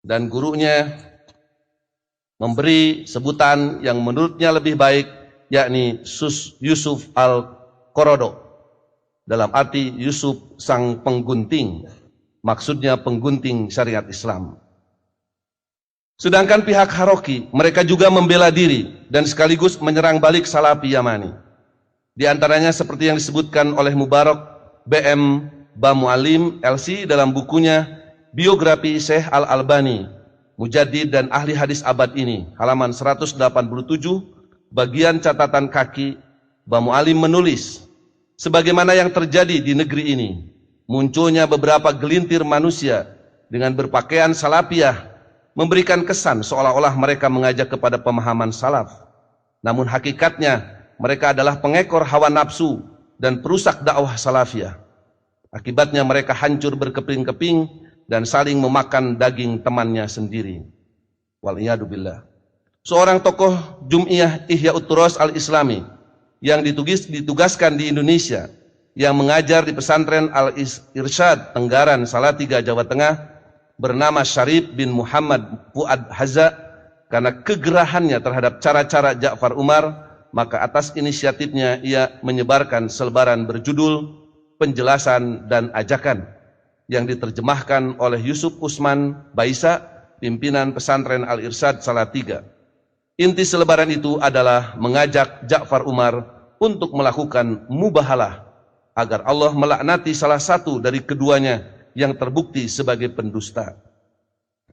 dan gurunya memberi sebutan yang menurutnya lebih baik, yakni Yusuf al-Qaradawi, dalam arti Yusuf sang penggunting, maksudnya penggunting syariat Islam. Sedangkan pihak Haroki, mereka juga membela diri dan sekaligus menyerang balik Salafi Yamani. Di antaranya seperti yang disebutkan oleh Mubarak BM Bamualim LC dalam bukunya Biografi Syekh Al-Albani, Mujaddid dan Ahli Hadis Abad ini, halaman 187, bagian catatan kaki. Bamualim menulis, sebagaimana yang terjadi di negeri ini, munculnya beberapa gelintir manusia dengan berpakaian salafiyah, memberikan kesan seolah-olah mereka mengajak kepada pemahaman salaf. Namun hakikatnya mereka adalah pengekor hawa nafsu dan perusak dakwah salafiyah. Akibatnya mereka hancur berkeping-keping dan saling memakan daging temannya sendiri. Wal'iyadubillah. Seorang tokoh Jum'iyah Ihya'ut Turas Al-Islami yang ditugaskan di Indonesia, yang mengajar di pesantren Al-Irsyad Tenggaran Salatiga, Jawa Tengah, bernama Syarif bin Muhammad Fuad Haza, karena kegerahannya terhadap cara-cara Ja'far Umar, maka atas inisiatifnya ia menyebarkan selebaran berjudul Penjelasan dan Ajakan yang diterjemahkan oleh Yusuf Usman Baisa, pimpinan pesantren Al-Irsyad Salatiga. Inti selebaran itu adalah mengajak Ja'far Umar untuk melakukan mubahalah agar Allah melaknati salah satu dari keduanya yang terbukti sebagai pendusta.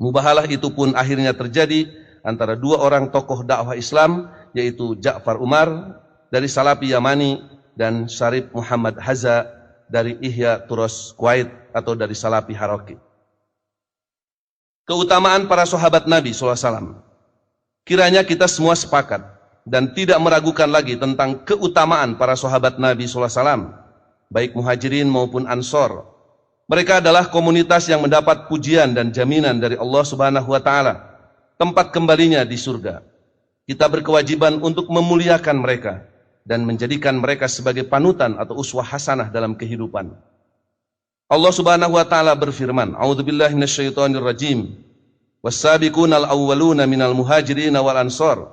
Mubahalah itu pun akhirnya terjadi antara dua orang tokoh dakwah Islam, yaitu Ja'far Umar dari Salafi Yamani dan Syarif Muhammad Haza dari Ihya Turas Kuwait atau dari Salafi Haroki. Keutamaan para sahabat Nabi SAW. Kiranya kita semua sepakat dan tidak meragukan lagi tentang keutamaan para sahabat Nabi SAW, baik muhajirin maupun ansor. Mereka adalah komunitas yang mendapat pujian dan jaminan dari Allah Subhanahu wa Ta'ala, tempat kembalinya di surga. Kita berkewajiban untuk memuliakan mereka dan menjadikan mereka sebagai panutan atau uswah hasanah dalam kehidupan. Allah Subhanahu wa Ta'ala berfirman, A'udzubillahi minasyaitonir rajim. Was-sabiqunal awwaluna minal muhajirin wal ansar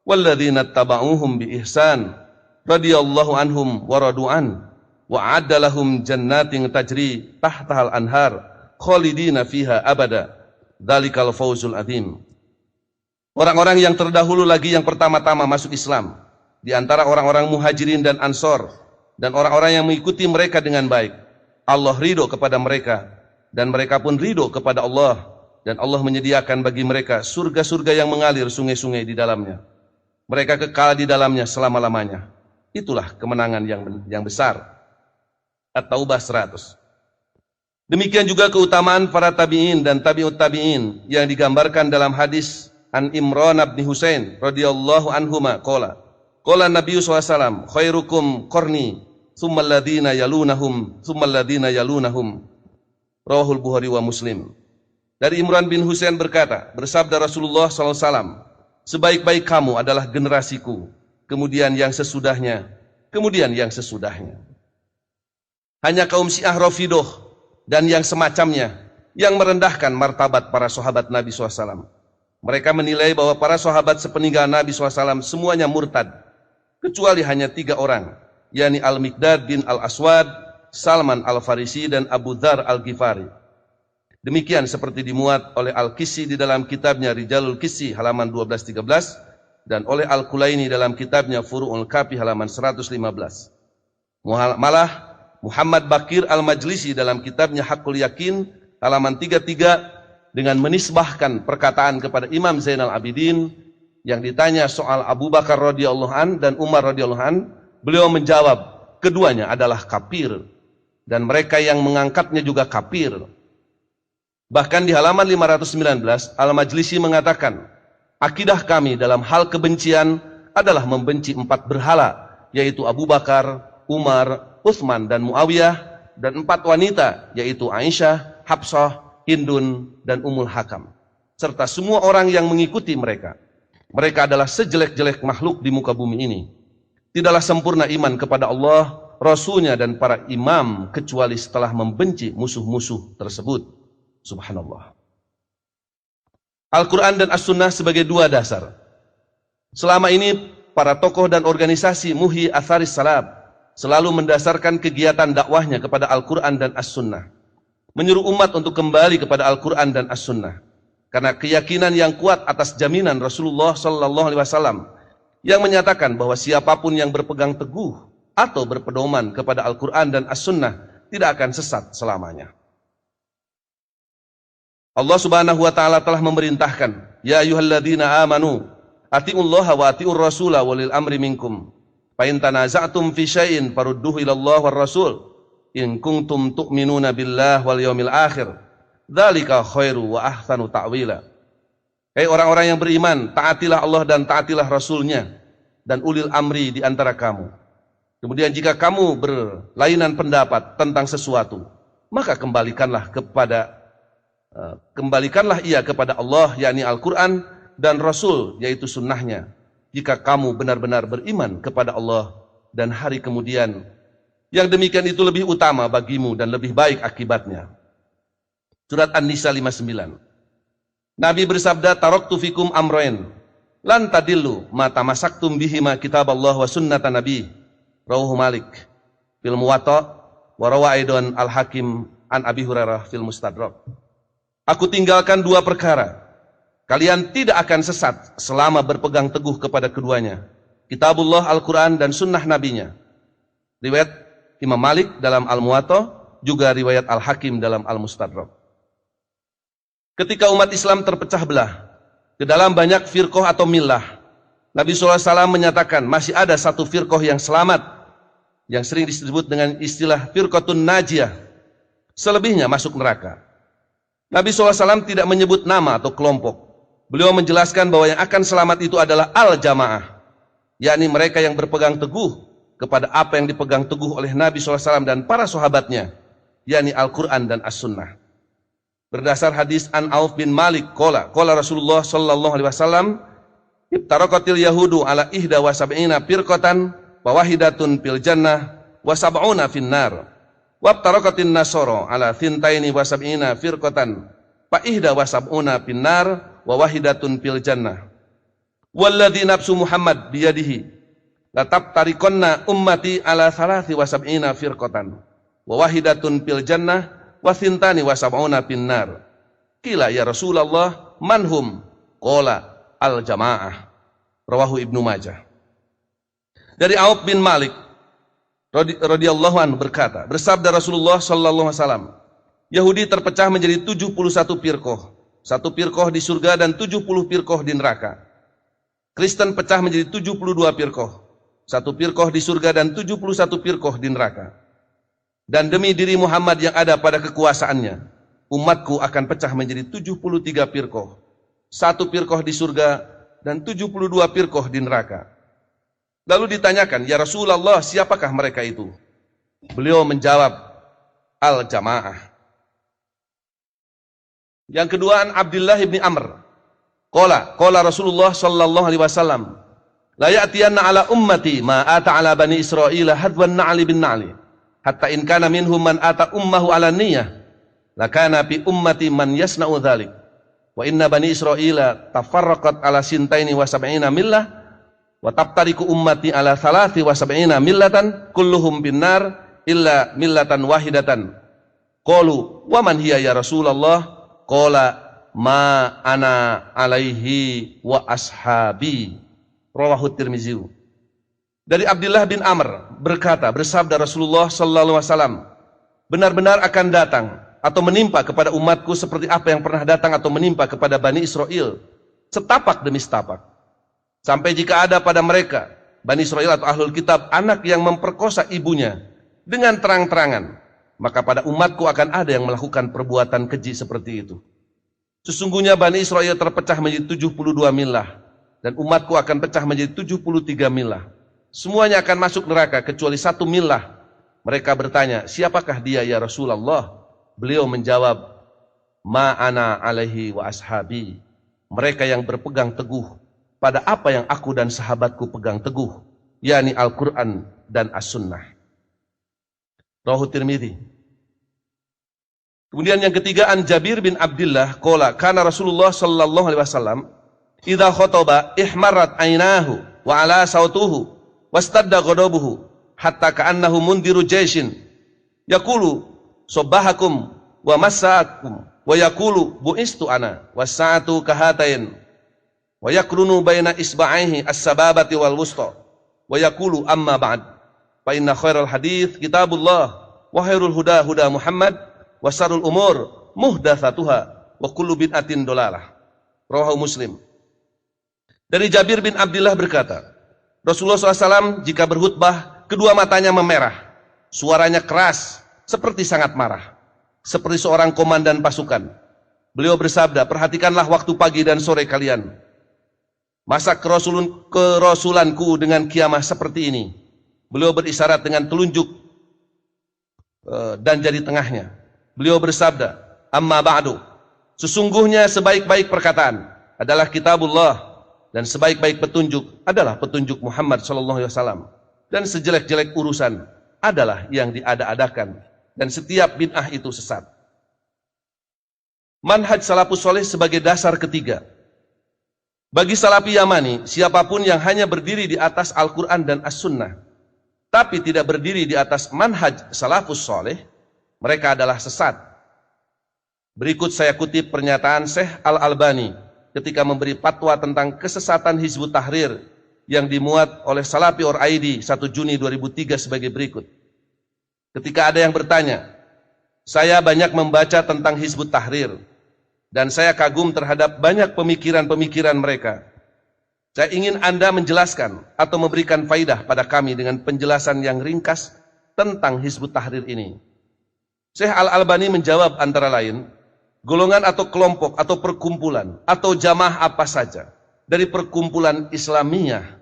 walladzina ittaba'uuhum bi ihsan radhiyallahu anhum wa radu'an wa adda lahum jannatin tajri tahtahal anhar khalidina fiha abada dzalikal fawzul adzim. Orang-orang yang terdahulu lagi yang pertama-tama masuk Islam di antara orang-orang muhajirin dan ansor dan orang-orang yang mengikuti mereka dengan baik, Allah ridho kepada mereka dan mereka pun ridho kepada Allah, dan Allah menyediakan bagi mereka surga-surga yang mengalir sungai-sungai di dalamnya. Mereka kekal di dalamnya selama-lamanya. Itulah kemenangan yang besar. At-Taubah 100. Demikian juga keutamaan para tabi'in dan tabi'ut tabi'in yang digambarkan dalam hadis An Imran bin Husain radhiyallahu anhuma qala Nabi SAW, khairukum qarni tsumma alladhina yalunahum tsumma alladhina yalunahum. Rawahul Bukhari wa Muslim. Dari Imran bin Husain berkata, bersabda Rasulullah SAW, sebaik-baik kamu adalah generasiku, kemudian yang sesudahnya, kemudian yang sesudahnya. Hanya kaum Syiah Rafidah dan yang semacamnya yang merendahkan martabat para sahabat Nabi SAW. Mereka menilai bahwa para sahabat sepeninggal Nabi SAW semuanya murtad, kecuali hanya 3 orang, yakni Al-Miqdad bin Al-Aswad, Salman Al-Farisi, dan Abu Dzar Al-Ghifari. Demikian seperti dimuat oleh Al-Qisi di dalam kitabnya Rijalul Qisi halaman 12-13 dan oleh Al-Kulaini dalam kitabnya Furu'ul Kafi halaman 115. Malah Muhammad Bakir Al-Majlisi dalam kitabnya Haqqul Yakin halaman 33 dengan menisbahkan perkataan kepada Imam Zainal Abidin yang ditanya soal Abu Bakar radhiyallahu an dan Umar radhiyallahu an, beliau menjawab, keduanya adalah kafir dan mereka yang mengangkatnya juga kafir. Bahkan di halaman 519 Al-Majlisi mengatakan, akidah kami dalam hal kebencian adalah membenci 4 berhala, yaitu Abu Bakar, Umar, Utsman dan Muawiyah, dan 4 wanita, yaitu Aisyah, Hafsah, Hindun, dan Ummul Hakam, serta semua orang yang mengikuti mereka. Mereka adalah sejelek-jelek makhluk di muka bumi ini. Tidaklah sempurna iman kepada Allah, Rasulnya, dan para imam kecuali setelah membenci musuh-musuh tersebut. Subhanallah. Al-Quran dan As-Sunnah sebagai dua dasar. Selama ini para tokoh dan organisasi Muhyi Atharis Salaf selalu mendasarkan kegiatan dakwahnya kepada Al-Quran dan As-Sunnah, menyuruh umat untuk kembali kepada Al-Quran dan As-Sunnah karena keyakinan yang kuat atas jaminan Rasulullah SAW yang menyatakan bahwa siapapun yang berpegang teguh atau berpedoman kepada Al-Quran dan As-Sunnah tidak akan sesat selamanya. Allah Subhanahu wa taala telah memerintahkan, ya ayyuhalladzina amanu atiullaha wa atiur rasula walil amri minkum fa in tanaza'tum fi syai'in farudduhu ila Allah war rasul in kuntum tu'minuna billahi wal yaumil akhir dzalika khairu wa ahsanu ta'wila. Hei orang-orang yang beriman, taatilah Allah dan taatilah Rasulnya dan ulil amri di antara kamu. Kemudian jika kamu berlainan pendapat tentang sesuatu, maka kembalikanlah ia kepada Allah, yakni Al-Quran dan Rasul, yaitu sunnahnya, jika kamu benar-benar beriman kepada Allah dan hari kemudian. Yang demikian itu lebih utama bagimu dan lebih baik akibatnya. Surat An-Nisa 59. Nabi bersabda, taraktu fikum amrain lan tadillu ma tamasaktum bihima kitaballah wa sunnata nabi. Rawahu Malik fil Muwatta wa rawa aidan Al-Hakim an Abi Hurairah fil Mustadrak. Aku tinggalkan dua perkara, kalian tidak akan sesat selama berpegang teguh kepada keduanya, Kitabullah Al-Quran dan sunnah nabinya. Riwayat Imam Malik dalam Al-Muwatta, juga riwayat Al-Hakim dalam Al-Mustadrak. Ketika umat Islam terpecah belah ke dalam banyak firqah atau millah, Nabi SAW menyatakan masih ada satu firqah yang selamat, yang sering disebut dengan istilah firqatun najiyah, selebihnya masuk neraka. Nabi SAW tidak menyebut nama atau kelompok. Beliau menjelaskan bahwa yang akan selamat itu adalah al-jamaah, yakni mereka yang berpegang teguh kepada apa yang dipegang teguh oleh Nabi SAW dan para sahabatnya, yakni Al-Quran dan As-Sunnah. Berdasar hadis An Auf bin Malik, qala Rasulullah SAW, ibtaraqatil yahudu ala ihda wa sab'ina firqatan wa wahidatun fil jannah wa sab'una fin nar. Wabtarakatin nasoro ala thintaini wa sab'ina firqatan fa ihda wa sab'una finnar wa wahidatun fil jannah. Walladzi nafsu Muhammad biyadihi la tabtariqanna ummati ala thalathi wa sab'ina firqatan wa wahidatun fil jannah wa thintani wa sab'una finnar. Qila ya Rasulullah manhum? Qala al jamaah. Rawahu Ibnu Majah. Dari Auf bin Malik radhiyallahu anhu berkata, bersabda Rasulullah sallallahu alaihi wasallam, Yahudi terpecah menjadi 71 firqah, satu firqah di surga dan 70 firqah di neraka. Kristen pecah menjadi 72 firqah, satu firqah di surga dan 71 firqah di neraka. Dan demi diri Muhammad yang ada pada kekuasaannya, umatku akan pecah menjadi 73 firqah, satu firqah di surga dan 72 firqah di neraka. Lalu ditanyakan, ya Rasulullah, siapakah mereka itu? Beliau menjawab, al-jamaah. Yang kedua, an Abdullah bin Amr. Qala Rasulullah sallallahu alaihi wasallam, la ya'tiyanna ala ummati ma ata ala bani Israila hadwan na'li bin na'li, hatta in kana minhum man ata ummahu ala niyyah, la kana fi ummati man yasna'u dzalik. Wa inna bani Israila tafarraqat ala sintaini wa sab'ina millah, wa tabtariku ummati ala thalathi wa sab'ina millatan kulluhum binnar illa millatan wahidatan. Qalu wa man hiya ya Rasulullah? Qala ma ana alaihi wa ashabi. Rawahu Tirmizi. Dari Abdullah bin Amr berkata, bersabda Rasulullah sallallahu alaihi wasallam, benar-benar akan datang atau menimpa kepada umatku seperti apa yang pernah datang atau menimpa kepada Bani Israel, setapak demi setapak. Sampai jika ada pada mereka, Bani Israel atau Ahlul Kitab, anak yang memperkosa ibunya dengan terang-terangan, maka pada umatku akan ada yang melakukan perbuatan keji seperti itu. Sesungguhnya Bani Israel terpecah menjadi 72 milah, dan umatku akan pecah menjadi 73 milah. Semuanya akan masuk neraka kecuali satu milah. Mereka bertanya, siapakah dia ya Rasulullah? Beliau menjawab, ma ana alaihi wa ashabi. Mereka yang berpegang teguh pada apa yang aku dan sahabatku pegang teguh, yakni Al-Quran dan As-Sunnah. Rawahu Tirmidzi. Kemudian yang ketiga, an Jabir bin Abdullah qala kana Rasulullah sallallahu alaihi wasallam idza khotaba ihmarat ainahu wa ala sautuhu wastadda ghadabuhu hatta ka'annahu mundiru jaishin yaqulu subbahakum wa massaakum wa yaqulu bu'istu ana was-sa'atu kahatain wa yakrunu baina isba'aihi as-sababati wal wusta wa yaqulu amma ba'd fa inna khairal hadits kitabullah wa khairul huda huda Muhammad wa syarrul umur muhdatsatuha wa kullu bid'atin dolalah. Rawahu Muslim. Dari Jabir bin Abdullah berkata, Rasulullah SAW jika berkhutbah kedua matanya memerah, suaranya keras seperti sangat marah, seperti seorang komandan pasukan. Beliau bersabda, perhatikanlah waktu pagi dan sore kalian. Masa kerasulanku dengan kiamah seperti ini. Beliau berisyarat dengan telunjuk dan jari tengahnya. Beliau bersabda, amma ba'du, sesungguhnya sebaik-baik perkataan adalah kitabullah, dan sebaik-baik petunjuk adalah petunjuk Muhammad SAW, dan sejelek-jelek urusan adalah yang diada-adakan, dan setiap bid'ah itu sesat. Manhaj salafus saleh sebagai dasar ketiga. Bagi salafi Yamani, siapapun yang hanya berdiri di atas Al-Quran dan As-Sunnah, tapi tidak berdiri di atas manhaj salafus saleh, mereka adalah sesat. Berikut saya kutip pernyataan Syekh Al-Albani ketika memberi fatwa tentang kesesatan Hizbut Tahrir yang dimuat oleh Salafi Or-Aidi 1 Juni 2003 sebagai berikut. Ketika ada yang bertanya, saya banyak membaca tentang Hizbut Tahrir dan saya kagum terhadap banyak pemikiran-pemikiran mereka. Saya ingin Anda menjelaskan atau memberikan faidah pada kami dengan penjelasan yang ringkas tentang Hizbut Tahrir ini. Syekh Al-Albani menjawab antara lain, golongan atau kelompok atau perkumpulan atau jamaah apa saja dari perkumpulan Islamiyah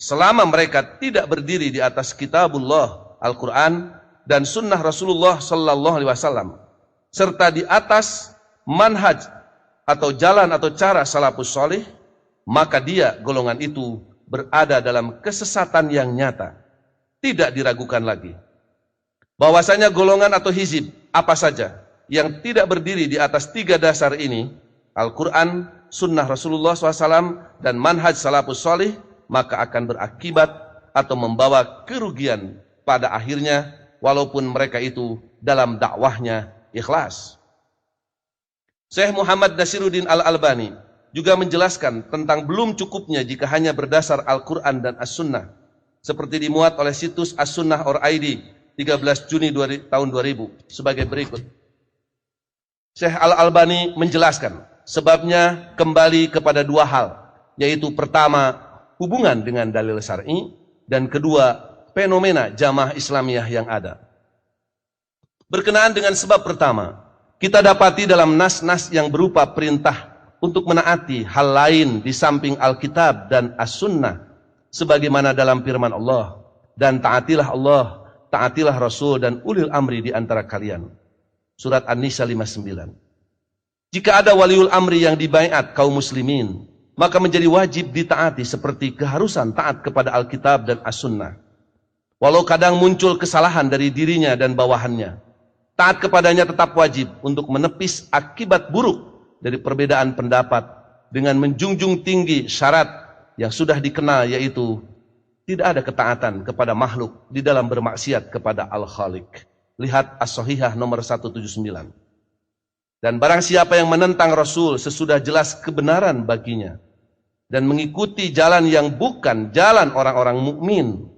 selama mereka tidak berdiri di atas kitabullah Al-Quran dan sunnah Rasulullah Sallallahu Alaihi Wasallam serta di atas manhaj atau jalan atau cara salafus salih, maka dia, golongan itu, berada dalam kesesatan yang nyata, tidak diragukan lagi. Bahwasanya golongan atau hizib apa saja yang tidak berdiri di atas tiga dasar ini, Al-Quran, sunnah Rasulullah SAW, dan manhaj salafus salih, maka akan berakibat atau membawa kerugian pada akhirnya, walaupun mereka itu dalam dakwahnya ikhlas. Syekh Muhammad Nasiruddin Al-Albani juga menjelaskan tentang belum cukupnya jika hanya berdasar Al-Quran dan As-Sunnah, seperti dimuat oleh situs As-Sunnah Or-Aidi 13 Juni tahun 2000 sebagai berikut. Syekh Al-Albani menjelaskan sebabnya kembali kepada dua hal, yaitu pertama, hubungan dengan dalil syar'i, dan kedua, fenomena jamaah Islamiyah yang ada. Berkenaan dengan sebab pertama, kita dapati dalam nas-nas yang berupa perintah untuk menaati hal lain di samping Alkitab dan As-Sunnah, sebagaimana dalam firman Allah, dan taatilah Allah, taatilah Rasul dan ulil amri di antara kalian. Surat An-Nisa 59. Jika ada waliul amri yang dibaiat kaum muslimin, maka menjadi wajib ditaati seperti keharusan taat kepada Alkitab dan As-Sunnah. Walau kadang muncul kesalahan dari dirinya dan bawahannya, taat kepadanya tetap wajib untuk menepis akibat buruk dari perbedaan pendapat dengan menjunjung tinggi syarat yang sudah dikenal, yaitu tidak ada ketaatan kepada makhluk di dalam bermaksiat kepada Al-Khaliq. Lihat As-Sahihah nomor 179. Dan barang siapa yang menentang Rasul sesudah jelas kebenaran baginya dan mengikuti jalan yang bukan jalan orang-orang mukmin,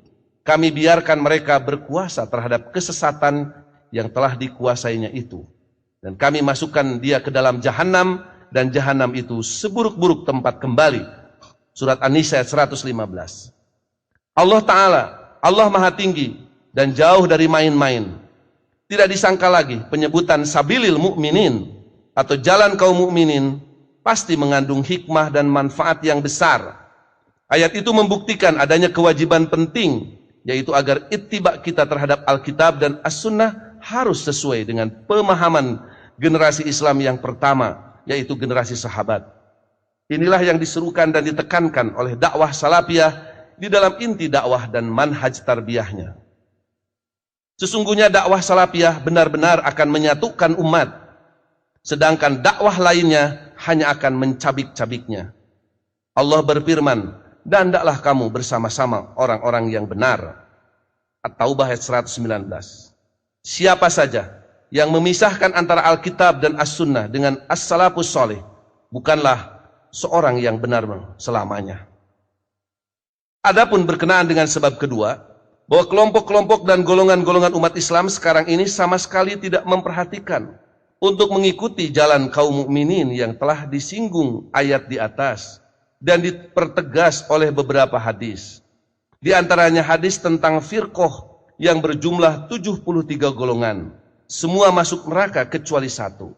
kami biarkan mereka berkuasa terhadap kesesatan yang telah dikuasainya itu, dan kami masukkan dia ke dalam jahanam, dan jahanam itu seburuk-buruk tempat kembali. Surat An-Nisa 115. Allah Ta'ala, Allah Maha Tinggi dan jauh dari main-main. Tidak disangka lagi penyebutan sabilil mu'minin atau jalan kaum mukminin pasti mengandung hikmah dan manfaat yang besar. Ayat itu membuktikan adanya kewajiban penting, yaitu agar ittiba kita terhadap Alkitab dan As-Sunnah harus sesuai dengan pemahaman generasi Islam yang pertama, yaitu generasi sahabat. Inilah yang diserukan dan ditekankan oleh dakwah salafiyah di dalam inti dakwah dan manhaj tarbiyahnya. Sesungguhnya dakwah salafiyah benar-benar akan menyatukan umat sedangkan dakwah lainnya hanya akan mencabik-cabiknya. Allah berfirman, dan hendaklah kamu bersama-sama orang-orang yang benar. At-Taubah ayat 119. Siapa saja yang memisahkan antara Alkitab dan As-Sunnah dengan As-Salafus Saleh bukanlah seorang yang benar selamanya. Adapun berkenaan dengan sebab kedua, bahwa kelompok-kelompok dan golongan-golongan umat Islam sekarang ini sama sekali tidak memperhatikan untuk mengikuti jalan kaum mukminin yang telah disinggung ayat di atas dan dipertegas oleh beberapa hadis. Di antaranya hadis tentang firqoh yang berjumlah 73 golongan. Semua masuk neraka kecuali satu.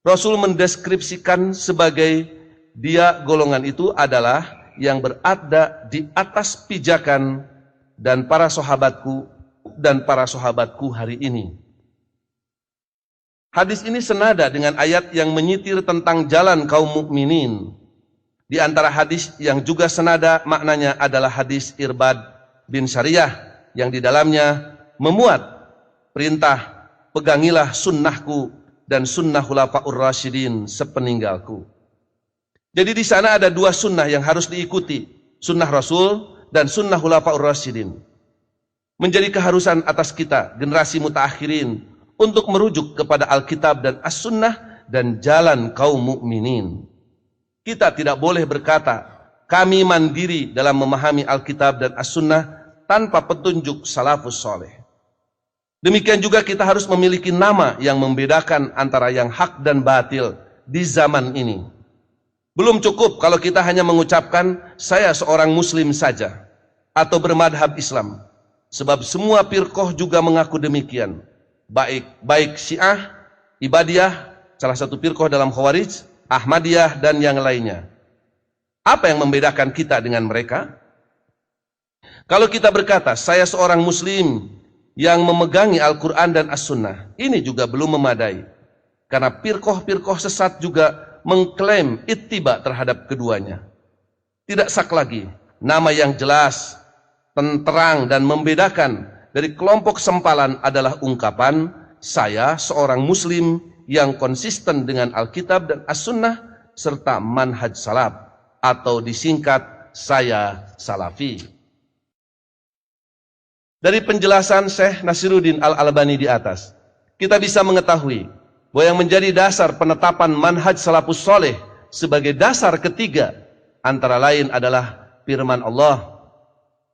Rasul mendeskripsikan sebagai dia golongan itu adalah yang berada di atas pijakan dan para sahabatku hari ini. Hadis ini senada dengan ayat yang menyitir tentang jalan kaum mukminin. Di antara hadis yang juga senada maknanya adalah hadis Irbad bin Syariah yang di dalamnya memuat perintah pegangilah sunnahku dan sunnah khulafaur rasyidin sepeninggalku. Jadi di sana ada dua sunnah yang harus diikuti, sunnah Rasul dan sunnah khulafaur rasyidin. Menjadi keharusan atas kita, generasi mutaakhirin, untuk merujuk kepada Alkitab dan As-Sunnah dan jalan kaum mukminin. Kita tidak boleh berkata, kami mandiri dalam memahami Alkitab dan As-Sunnah tanpa petunjuk salafus soleh. Demikian juga kita harus memiliki nama yang membedakan antara yang hak dan batil di zaman ini. Belum cukup kalau kita hanya mengucapkan saya seorang muslim saja atau bermadhab Islam. Sebab semua firqoh juga mengaku demikian. Baik Syiah, Ibadiyah, salah satu firqoh dalam Khawarij, Ahmadiyah dan yang lainnya. Apa yang membedakan kita dengan mereka? Kalau kita berkata saya seorang muslim yang memegangi Al-Quran dan As-Sunnah, ini juga belum memadai. Karena firqoh-firqoh sesat juga mengklaim ittiba terhadap keduanya. Tidak sak lagi, nama yang jelas, terang dan membedakan dari kelompok sempalan adalah ungkapan, saya seorang muslim yang konsisten dengan Alkitab dan As-Sunnah serta manhaj salaf, atau disingkat, saya salafi. Dari penjelasan Syekh Nasiruddin Al-Albani di atas, kita bisa mengetahui bahwa yang menjadi dasar penetapan manhaj salafus soleh sebagai dasar ketiga antara lain adalah firman Allah,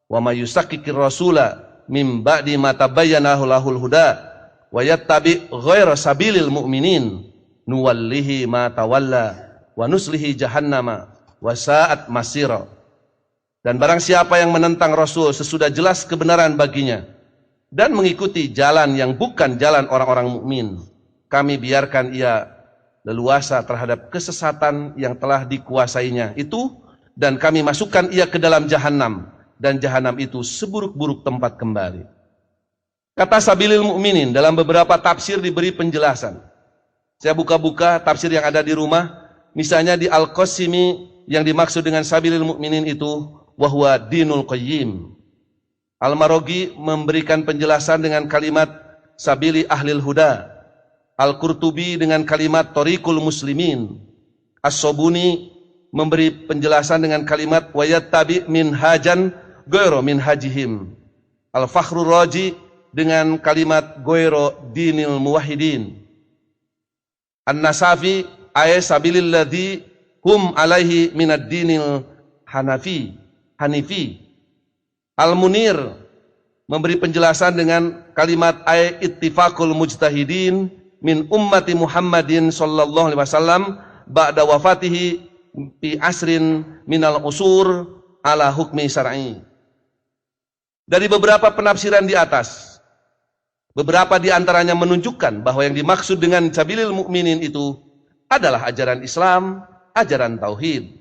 wa may yushaqqiqir rasula mim ba'di ma tabayyana lahul huda wa yattabi ghaira sabilil mu'minin nuwallihi ma tawalla wa nuslihi jahannama wa sa'at masira. Dan barang siapa yang menentang Rasul sesudah jelas kebenaran baginya dan mengikuti jalan yang bukan jalan orang-orang mukmin, kami biarkan ia leluasa terhadap kesesatan yang telah dikuasainya itu, dan kami masukkan ia ke dalam jahanam, dan jahanam itu seburuk-buruk tempat kembali. Kata sabilil mu'minin dalam beberapa tafsir diberi penjelasan. Saya buka-buka tafsir yang ada di rumah, misalnya di Al-Qasimi yang dimaksud dengan sabilil mu'minin itu wahwa dinul qayyim. Al-Maraghi memberikan penjelasan dengan kalimat sabili ahlil huda. Al-Qurtubi dengan kalimat tariqul muslimin. As-Sobuni memberi penjelasan dengan kalimat wayattabi minhajan ghairu minhajihim. Al-Fakhrur Raji dengan kalimat ghairu dinil muwahhidin. An-Nasafi ay sabilil ladzi hum alaihi minad dinil hanifi. Al-Munir memberi penjelasan dengan kalimat ay ittifaqul mujtahidin min ummati Muhammadin sallallahu alaihi wasallam ba'da wafatihi fi asrin minal usur ala hukmi syar'i. Dari beberapa penafsiran di atas, beberapa di antaranya menunjukkan bahwa yang dimaksud dengan sabilil mukminin itu adalah ajaran Islam, ajaran tauhid.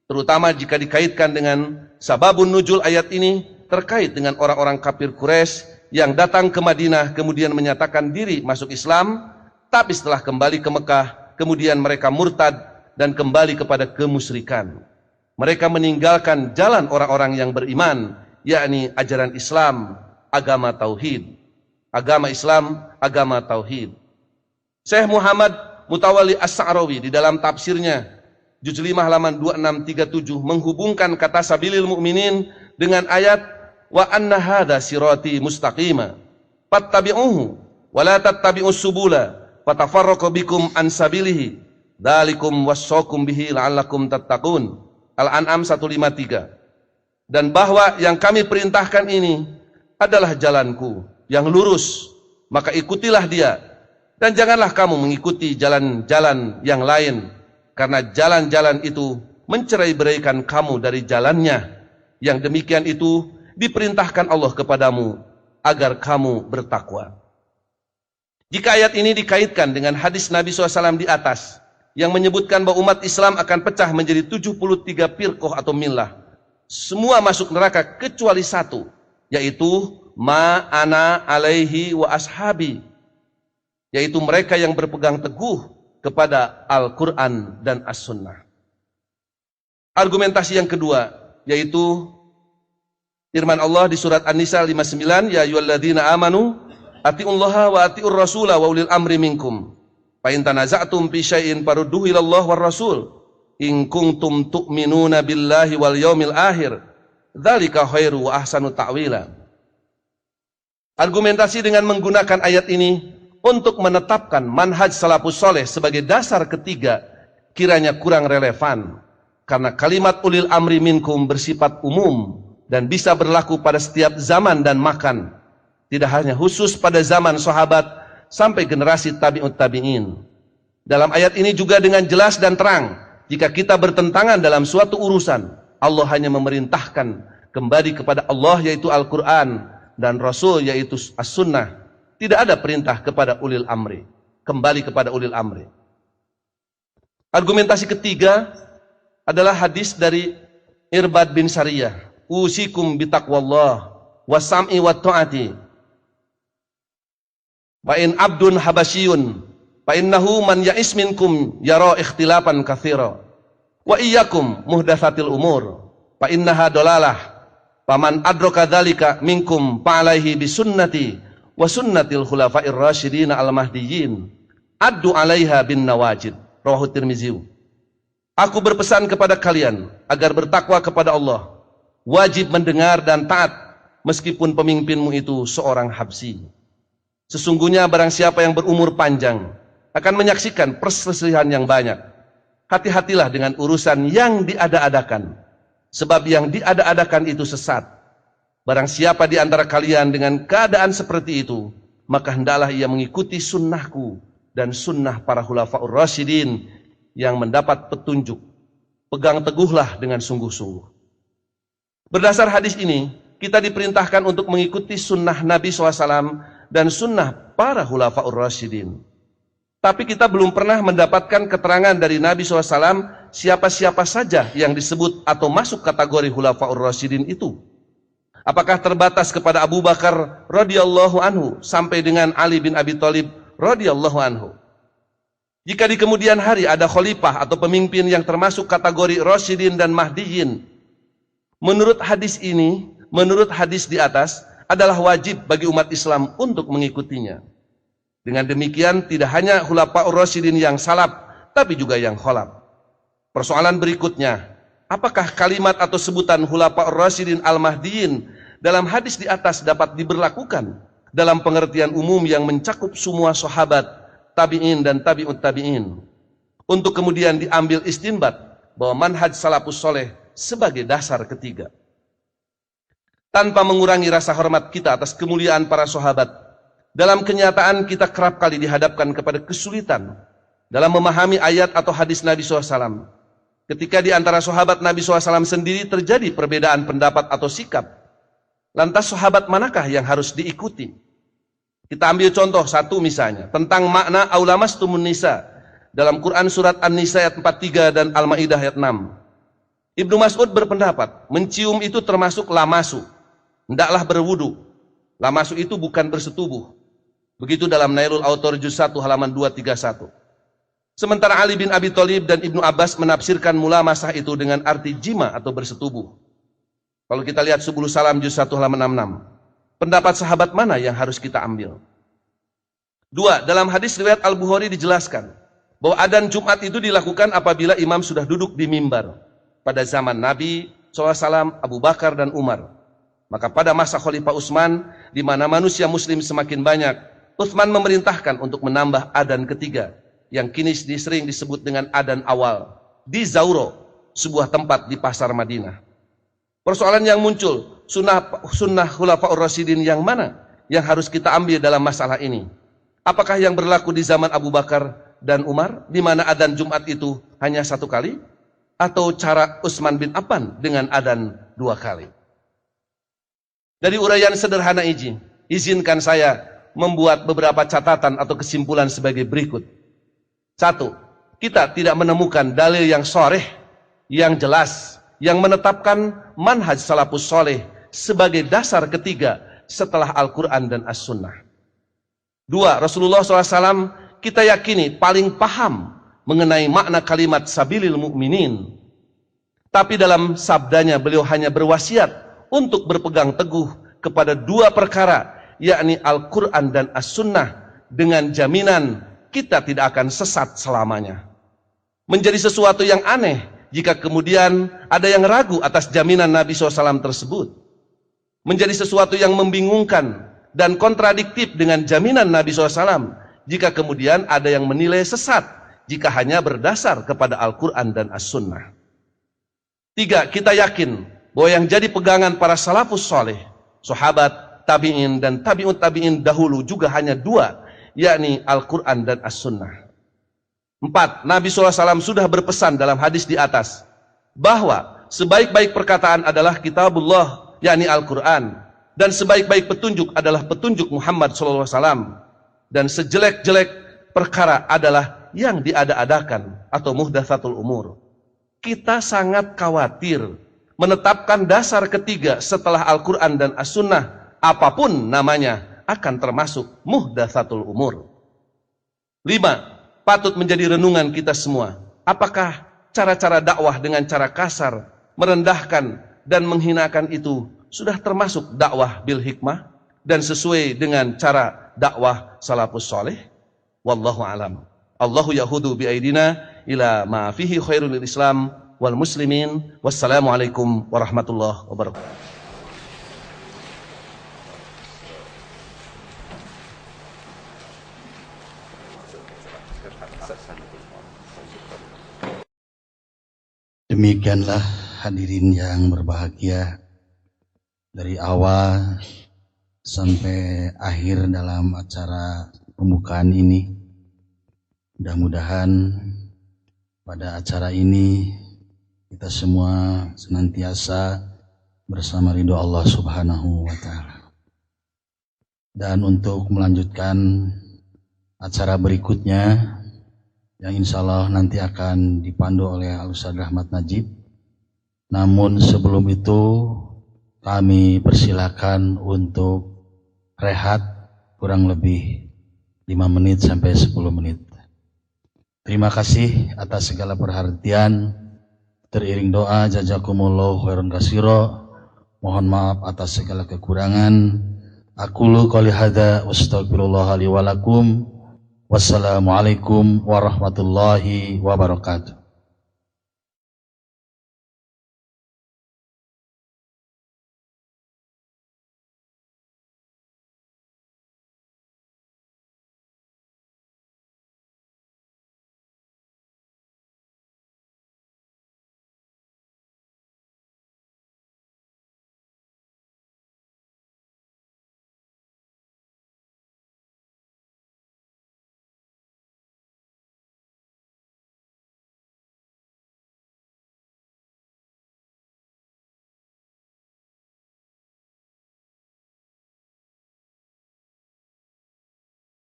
Terutama jika dikaitkan dengan sababun nuzul ayat ini terkait dengan orang-orang kafir Quraisy yang datang ke Madinah kemudian menyatakan diri masuk Islam, tapi setelah kembali ke Mekah kemudian mereka murtad dan kembali kepada kemusyrikan. Mereka meninggalkan jalan orang-orang yang beriman, yakni ajaran Islam, agama tauhid. Agama Islam, agama tauhid. Syekh Muhammad Mutawalli As-Sa'rawi di dalam tafsirnya juz 5 halaman 2637 menghubungkan kata sabilil mu'minin dengan ayat wa anna hadza sirati mustaqima fattabi'uhu wa la tattabi'us subula fatafarraqu bikum an sabilihi dzalikum wassaqum bihi la'allakum tattaqun. Al-An'am 153. Dan bahwa yang kami perintahkan ini adalah jalanku yang lurus, maka ikutilah dia, dan janganlah kamu mengikuti jalan-jalan yang lain, karena jalan-jalan itu mencerai-beraikan kamu dari jalannya. Yang demikian itu diperintahkan Allah kepadamu agar kamu bertakwa. Jika ayat ini dikaitkan dengan hadis Nabi SAW di atas yang menyebutkan bahwa umat Islam akan pecah menjadi 73 firqah atau millah, semua masuk neraka kecuali satu, yaitu ma ana alaihi wa ashabi, yaitu mereka yang berpegang teguh kepada Al-Quran dan As-Sunnah. Argumentasi yang kedua yaitu firman Allah di surat An-Nisa 59, ya ayyuhalladzina amanu atiullaha wa atiur rasula wa ulil amri minkum fa in tanaza'tum fi syai'in farudduhu ilallah war rasul in kuntum tu'minuna billahi wal yaumil akhir dzalika khairu wa ahsanu ta'wila. Argumentasi dengan menggunakan ayat ini untuk menetapkan manhaj salafus soleh sebagai dasar ketiga kiranya kurang relevan, karena kalimat ulil amri minkum bersifat umum dan bisa berlaku pada setiap zaman dan makan, tidak hanya khusus pada zaman sahabat sampai generasi tabi'ut tabi'in. Dalam ayat ini juga dengan jelas dan terang, jika kita bertentangan dalam suatu urusan, Allah hanya memerintahkan kembali kepada Allah yaitu Al-Quran dan Rasul yaitu As-Sunnah. Tidak ada perintah kepada ulil amri, kembali kepada ulil amri. Argumentasi ketiga adalah hadis dari Irbad bin Sariyah, usikum bitaqwallah wasam'i wa ta'ati wa in abdun habasyun fa innahu man ya'is minkum yara ikhtilafan katsira wa iyyakum muhdatsatil umur fa innaha dalalah faman adraka dzalika minkum fa alaihi bisunnati wa sunnatil khulafa'ir rasyidin al-mahdiyyin addu 'alaiha bin nawajid. Rawahu Tirmizi. Aku berpesan kepada kalian agar bertakwa kepada Allah, wajib mendengar dan taat meskipun pemimpinmu itu seorang habsi. Sesungguhnya barang siapa yang berumur panjang akan menyaksikan perselisihan yang banyak. Hati-hatilah dengan urusan yang diada-adakan, sebab yang diada-adakan itu sesat. Barang siapa di antara kalian dengan keadaan seperti itu, maka hendaklah ia mengikuti sunnahku dan sunnah para khulafaur rasyidin yang mendapat petunjuk. Pegang teguhlah dengan sungguh-sungguh. Berdasar hadis ini, kita diperintahkan untuk mengikuti sunnah Nabi SAW dan sunnah para khulafaur rasyidin. Tapi kita belum pernah mendapatkan keterangan dari Nabi SAW siapa-siapa saja yang disebut atau masuk kategori khulafaur rasyidin itu. Apakah terbatas kepada Abu Bakar radhiyallahu anhu sampai dengan Ali bin Abi Thalib radhiyallahu anhu? Jika di kemudian hari ada khalifah atau pemimpin yang termasuk kategori rasyidin dan mahdiyin, menurut hadis ini, menurut hadis di atas, adalah wajib bagi umat Islam untuk mengikutinya. Dengan demikian tidak hanya khulafaur rasyidin yang salaf, tapi juga yang khalaf. Persoalan berikutnya, apakah kalimat atau sebutan khulafaur rasyidin al-mahdiyin dalam hadis di atas dapat diberlakukan dalam pengertian umum yang mencakup semua sahabat, tabi'in dan tabi'ut tabi'in, untuk kemudian diambil istinbat bahwa manhaj salafus soleh sebagai dasar ketiga. Tanpa mengurangi rasa hormat kita atas kemuliaan para sahabat, dalam kenyataan kita kerap kali dihadapkan kepada kesulitan dalam memahami ayat atau hadis Nabi SAW. Ketika di antara sahabat Nabi SAW sendiri terjadi perbedaan pendapat atau sikap, lantas sahabat manakah yang harus diikuti? Kita ambil contoh satu misalnya, tentang makna aulamastumun nisa dalam Quran surat An-Nisa ayat 43 dan Al-Maidah ayat 6. Ibnu Mas'ud berpendapat, mencium itu termasuk lamasu, hendaklah berwudu. Lamasu itu bukan bersetubuh. Begitu dalam Nailul Autor juz 1 halaman 231. Sementara Ali bin Abi Thalib dan Ibnu Abbas menafsirkan mulamasah itu dengan arti jima atau bersetubuh. Kalau kita lihat Subul Salam juz 1 halaman 66. Pendapat sahabat mana yang harus kita ambil? 2. Dalam hadis riwayat Al-Bukhari dijelaskan bahwa adzan Jumat itu dilakukan apabila imam sudah duduk di mimbar pada zaman Nabi SAW, Abu Bakar dan Umar. Maka pada masa Khalifah Utsman, di mana manusia muslim semakin banyak, Utsman memerintahkan untuk menambah adzan ketiga yang kini sering disebut dengan adzan awal di Zauro, sebuah tempat di pasar Madinah. Persoalan yang muncul, sunnah Khulafaur Rasyidin yang mana yang harus kita ambil dalam masalah ini? Apakah yang berlaku di zaman Abu Bakar dan Umar, di mana adzan Jumat itu hanya 1 kali, atau cara Utsman bin Affan dengan adzan 2 kali? Dari uraian sederhana ini, izinkan saya membuat beberapa catatan atau kesimpulan sebagai berikut. 1. Kita tidak menemukan dalil yang sharih, yang jelas, yang menetapkan manhaj salafus soleh sebagai dasar ketiga setelah Al-Quran dan As-Sunnah. 2. Rasulullah SAW kita yakini paling paham mengenai makna kalimat sabilil mu'minin. Tapi dalam sabdanya beliau hanya berwasiat untuk berpegang teguh kepada 2 perkara, yakni Al-Quran dan As-Sunnah, dengan jaminan kita tidak akan sesat selamanya. Menjadi sesuatu yang aneh jika kemudian ada yang ragu atas jaminan Nabi SAW tersebut. Menjadi sesuatu yang membingungkan dan kontradiktif dengan jaminan Nabi SAW jika kemudian ada yang menilai sesat jika hanya berdasar kepada Al-Quran dan As-Sunnah. 3. Kita yakin bahwa yang jadi pegangan para salafus soleh, sahabat, tabi'in dan tabi'ut tabi'in dahulu juga hanya 2, yakni Al-Quran dan As-Sunnah. 4. Nabi SAW sudah berpesan dalam hadis di atas bahwa sebaik-baik perkataan adalah kitabullah, yakni Al-Quran, dan sebaik-baik petunjuk adalah petunjuk Muhammad SAW, dan sejelek-jelek perkara adalah yang diada-adakan atau muhdatsatul umur. Kita sangat khawatir menetapkan dasar ketiga setelah Al-Quran dan As-Sunnah, apapun namanya, akan termasuk muhdatsatul umur. 5. Patut menjadi renungan kita semua. Apakah cara-cara dakwah dengan cara kasar, merendahkan dan menghinakan itu sudah termasuk dakwah bil hikmah dan sesuai dengan cara dakwah salafus soleh? Wallahu alam. Allahu yahudu bi aidina ila ma fihi khairul Islam wal muslimin. Wassalamualaikum warahmatullahi wabarakatuh. Demikianlah hadirin yang berbahagia, dari awal sampai akhir dalam acara pembukaan ini. Mudah-mudahan pada acara ini kita semua senantiasa bersama ridho Allah Subhanahu wa Ta'ala. Dan untuk melanjutkan acara berikutnya yang insya Allah nanti akan dipandu oleh Al-Ustaz Rahmat Najib. Namun sebelum itu kami persilakan untuk rehat kurang lebih 5 menit sampai 10 menit. Terima kasih atas segala perhatian. Teriring doa jazakumullahu khairan katsira. Mohon maaf atas segala kekurangan. Aqulu qouli hadza wastaghfirullah li wa lakum. Wassalamualaikum warahmatullahi wabarakatuh.